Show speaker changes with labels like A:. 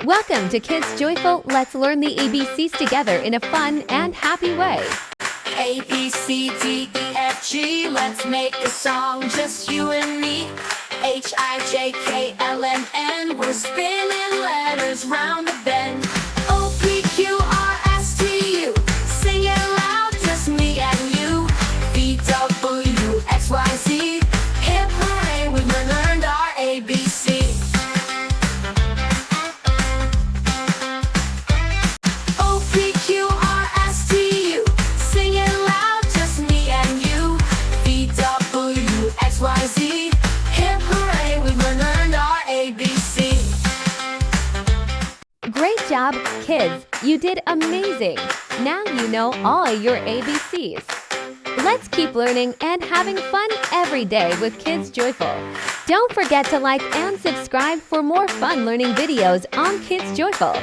A: Welcome to Kids Joyful. Let's learn the ABCs together in a fun and happy way.
B: A, B, C, D, E, F, G. Let's make a song, just you and me. H, I, J, K, L, M, N. We're spinning letters round the bend. O, P, Q, R, S, T, U. Sing it loud, just me and you. V, W, X, Y, Z. Hip hooray, we've learned our ABC. O, P, Q, R, S, T, U. Sing it loud, just me and you. V, W, X, Y, Z. Hip hooray, we've learned our ABC.
A: Great job, kids! You did amazing! Now you know all your ABCs. Let's keep learning and having fun every day with Kids Joyful. Don't forget to like and subscribe for more fun learning videos on Kids Joyful.